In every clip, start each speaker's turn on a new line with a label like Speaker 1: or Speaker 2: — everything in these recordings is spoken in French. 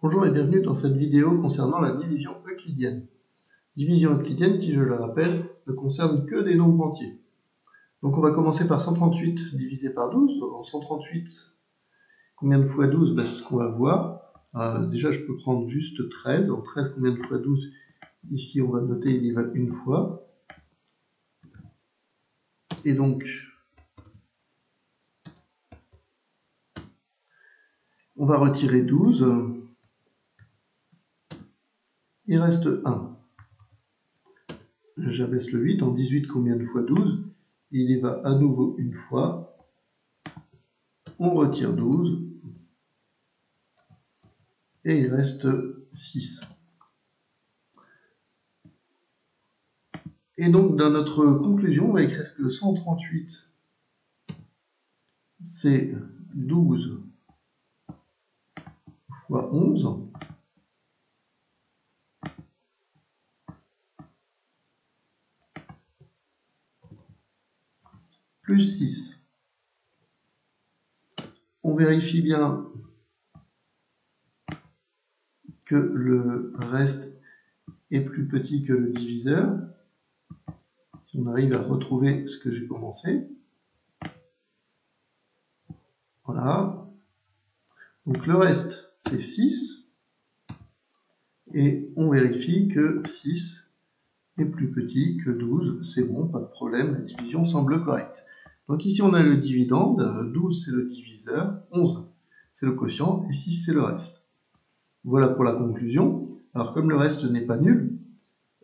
Speaker 1: Bonjour et bienvenue dans cette vidéo concernant la division euclidienne. Division euclidienne qui, je le rappelle, ne concerne que des nombres entiers. Donc on va commencer par 138 divisé par 12. En 138, combien de fois 12? C'est ce qu'on va voir. Déjà, je peux prendre juste 13. En 13, combien de fois 12? Ici, on va noter, il y va une fois. Et donc, on va retirer 12. Il reste 1. J'abaisse le 8. En 18, combien de fois 12? Il y va à nouveau une fois. On retire 12. Et il reste 6. Et donc, dans notre conclusion, on va écrire que 138, c'est 12 fois 11. Plus 6. On vérifie bien que le reste est plus petit que le diviseur. Si on arrive à retrouver ce que j'ai commencé. Voilà. Donc le reste, c'est 6. Et on vérifie que 6 est plus petit que 12. C'est bon, pas de problème, la division semble correcte. Donc ici, on a le dividende. 12, c'est le diviseur. 11, c'est le quotient. Et 6, c'est le reste. Voilà pour la conclusion. Alors, comme le reste n'est pas nul,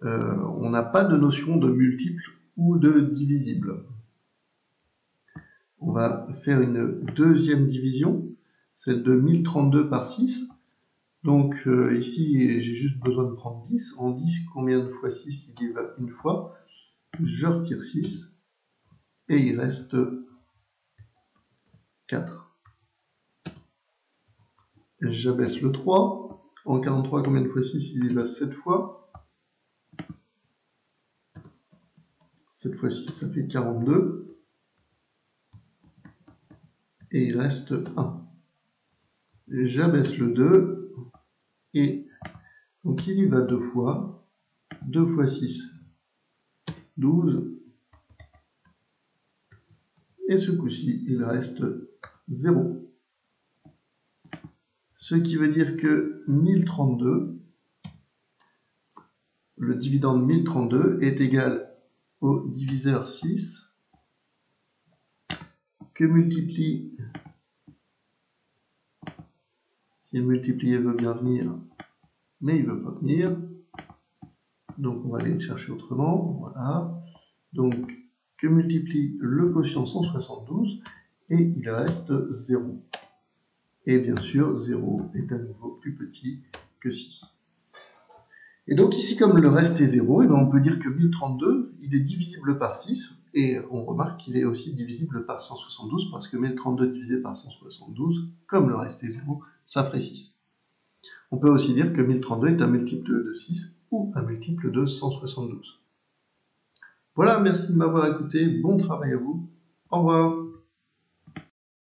Speaker 1: on n'a pas de notion de multiple ou de divisible. On va faire une deuxième division, celle de 1032 par 6. Donc ici, j'ai juste besoin de prendre 10. En 10, combien de fois 6? Il y va une fois. Je retire 6. Et il reste 4. J'abaisse le 3. En 43, combien de fois 6? Il y va 7 fois. 7 fois 6, ça fait 42. Et il reste 1. J'abaisse le 2. Et donc il y va 2 fois. 2 fois 6, 12. Et ce coup-ci, il reste 0. Ce qui veut dire que 1032, le dividende 1032 est égal au diviseur 6 que multiplie, si le multiplié veut bien venir, mais il ne veut pas venir, donc on va aller le chercher autrement, voilà. Donc, que multiplie le quotient 172, et il reste 0. Et bien sûr, 0 est à nouveau plus petit que 6. Et donc ici, comme le reste est 0, et bien on peut dire que 1032, il est divisible par 6, et on remarque qu'il est aussi divisible par 172, parce que 1032 divisé par 172, comme le reste est 0, ça ferait 6. On peut aussi dire que 1032 est un multiple de 6, ou un multiple de 172. Voilà, merci de m'avoir écouté, bon travail à vous, au revoir.